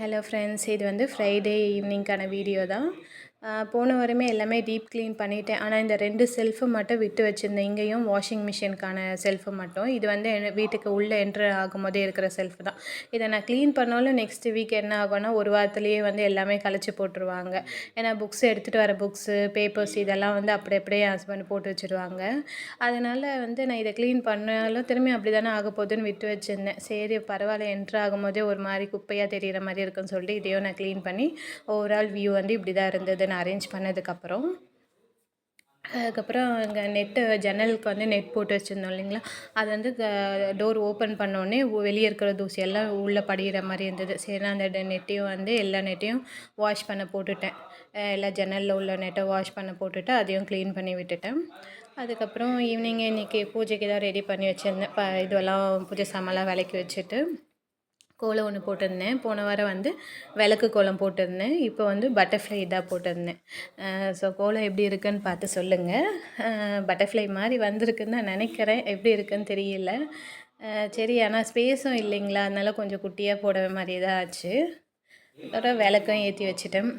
Hello friends, இது வந்து Friday ஈவினிங்க்கான video தான். போன வாரமே எல்லாமே டீப் க்ளீன் பண்ணிட்டேன். ஆனால் இந்த 2 செல்ஃபு மட்டும் விட்டு வச்சுருந்தேன். இங்கேயும் வாஷிங் மிஷினுக்கான செல்ஃபு மட்டும். இது வந்து வீட்டுக்கு உள்ளே என்ட்ரு ஆகும்போதே இருக்கிற செல்ஃபு தான். இதை நான் க்ளீன் பண்ணாலும் நெக்ஸ்ட் வீக் என்ன ஆகும்னா, ஒரு வாரத்துலேயே வந்து எல்லாமே கழிச்சு போட்டுருவாங்க. ஏன்னா புக்ஸ் எடுத்துகிட்டு வர புக்ஸு, பேப்பர்ஸ் இதெல்லாம் வந்து அப்படியே என் ஹஸ்பண்ட் போட்டு வச்சுருவாங்க. அதனால் வந்து நான் இதை க்ளீன் பண்ணாலும் திரும்பி அப்படி தானே ஆக போகுதுன்னு விட்டு வச்சுருந்தேன். சரி பரவாயில்ல, என்ட்ரு ஆகும்போதே ஒரு மாதிரி குப்பையாக தெரிகிற மாதிரி இருக்குன்னு சொல்லிட்டு இதையும் நான் க்ளீன் பண்ணி ஓவரால் வியூ வந்து இப்படி தான் இருந்தது நான் அரேஞ்ச் பண்ணதுக்கப்புறம். அதுக்கப்புறம் இங்கே ஜன்னலுக்கு வந்து நெட் போட்டு வச்சுருந்தோம் இல்லைங்களா, அது வந்து டோர் ஓப்பன் பண்ணோடனே வெளியே இருக்கிற தூசியெல்லாம் உள்ளே படிகிற மாதிரி இருந்தது. சரி நான் அந்த நெட்டையும் வந்து எல்லா நெட்டையும் வாஷ் பண்ண போட்டுட்டேன். எல்லா ஜன்னலில் உள்ள நெட்டை வாஷ் பண்ண போட்டுட்டு அதையும் க்ளீன் பண்ணி விட்டுட்டேன். அதுக்கப்புறம் ஈவினிங் இன்றைக்கி பூஜைக்கு தான் ரெடி பண்ணி வச்சுருந்தேன். இதெல்லாம் பூஜை சாமான்லாம் விளக்கி வச்சுட்டு கோலம் ஒன்று போட்டிருந்தேன். போன வாரம் வந்து விளக்கு கோலம் போட்டிருந்தேன். இப்போ வந்து பட்டர்ஃப்ளை இதாக போட்டிருந்தேன். ஸோ கோலம் எப்படி இருக்குதுன்னு பார்த்து சொல்லுங்கள். பட்டர்ஃப்ளை மாதிரி வந்திருக்குன்னு தான் நினைக்கிறேன். எப்படி இருக்குதுன்னு தெரியல. சரி, ஆனால் ஸ்பேஸும் இல்லைங்களா, அதனால் கொஞ்சம் குட்டியாக போட மாதிரி தான் ஆச்சு. அதோட விளக்கும் ஏற்றி வச்சுட்டேன்.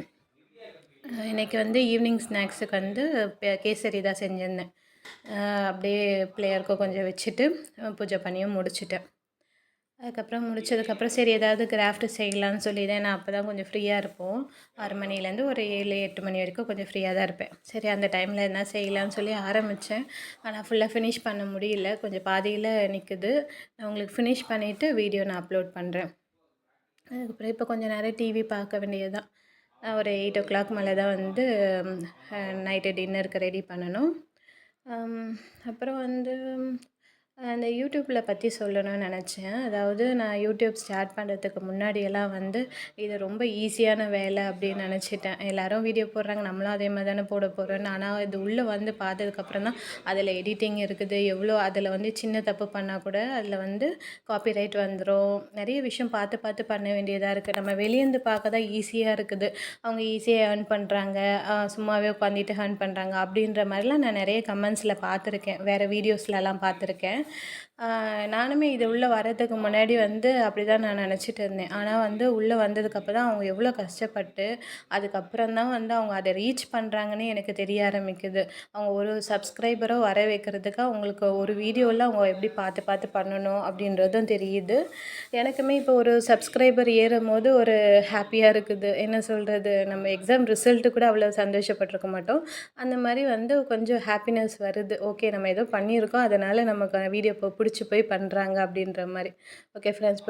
இன்றைக்கி வந்து ஈவினிங் ஸ்நாக்ஸுக்கு வந்து கேசரி தான் செஞ்சுருந்தேன். அப்படியே பிள்ளையாருக்கும் கொஞ்சம் வச்சுட்டு பூஜை பண்ணியும் முடிச்சிட்டேன். அதுக்கப்புறம் முடிச்சதுக்கப்புறம் சரி ஏதாவது கிராஃப்ட்டு செய்யலான்னு சொல்லி தான், நான் அப்போ தான் கொஞ்சம் ஃப்ரீயாக இருப்போம். 6 மணிலேருந்து ஒரு 7, 8 மணி வரைக்கும் கொஞ்சம் ஃப்ரீயாக தான் இருப்பேன். சரி அந்த டைமில் என்ன செய்யலான்னு சொல்லி ஆரம்பித்தேன். ஆனால் ஃபுல்லாக ஃபினிஷ் பண்ண முடியல, கொஞ்சம் பாதியில் நிற்குது. நான் உங்களுக்கு ஃபினிஷ் பண்ணிவிட்டு வீடியோ நான் அப்லோட் பண்ணுறேன். அதுக்கப்புறம் இப்போ கொஞ்சம் நேரம் டிவி பார்க்க வேண்டியது தான். ஒரு 8:00 மேலே தான் வந்து நைட்டு டின்னருக்கு ரெடி பண்ணணும். அப்புறம் வந்து அந்த யூடியூப்பில் பற்றி சொல்லணும்னு நினச்சேன். அதாவது நான் யூடியூப் ஸ்டார்ட் பண்ணுறதுக்கு முன்னாடியெல்லாம் வந்து இது ரொம்ப ஈஸியான வேலை அப்படின்னு நினச்சிட்டேன். எல்லோரும் வீடியோ போடுறாங்க, நம்மளும் அதே மாதிரி தானே போட போகிறோன்னு. ஆனால் இது உள்ளே வந்து பார்த்ததுக்கப்புறம் தான் அதில் எடிட்டிங் இருக்குது, எவ்வளோ அதில் வந்து சின்ன தப்பு பண்ணால் கூட அதில் வந்து காப்பிரைட் வந்துடும். நிறைய விஷயம் பார்த்து பார்த்து பண்ண வேண்டியதாக இருக்குது. நம்ம வெளியேருந்து பார்க்க தான் ஈஸியாக இருக்குது. அவங்க ஈஸியாக ஏர்ன் பண்ணுறாங்க, சும்மாவே உட்காந்துட்டு ஏர்ன் பண்ணுறாங்க அப்படின்ற மாதிரிலாம் நான் நிறைய கமெண்ட்ஸில் பார்த்துருக்கேன். வேறு வீடியோஸ்லலாம் பார்த்துருக்கேன். நானுமே இது உள்ளே வர்றதுக்கு முன்னாடி வந்து அப்படி தான் நான் நினச்சிட்டு இருந்தேன். ஆனால் வந்து உள்ளே வந்ததுக்கப்புறம் தான் அவங்க எவ்வளோ கஷ்டப்பட்டு அதுக்கப்புறம் தான் வந்து அவங்க அதை ரீச் பண்ணுறாங்கன்னு எனக்கு தெரிய ஆரம்பிக்குது. அவங்க ஒரு சப்ஸ்கிரைபரை வர வைக்கிறதுக்கு அவங்களுக்கு ஒரு வீடியோவில் அவங்க எப்படி பார்த்து பார்த்து பண்ணணும் அப்படின்றதும் தெரியுது. எனக்குமே இப்போ ஒரு சப்ஸ்கிரைபர் ஏறும்போது ஒரு ஹாப்பியாக இருக்குது. என்ன சொல்கிறது, நம்ம எக்ஸாம் ரிசல்ட்டு கூட அவ்வளோ சந்தோஷப்பட்டிருக்க மாட்டோம். அந்த மாதிரி வந்து கொஞ்சம் ஹாப்பினஸ் வருது. ஓகே, நம்ம ஏதோ பண்ணியிருக்கோம், அதனால் நமக்கு வீடியோ பிடிச்சி போய் பண்ணுறாங்க அப்படின்ற மாதிரி. Okay friends.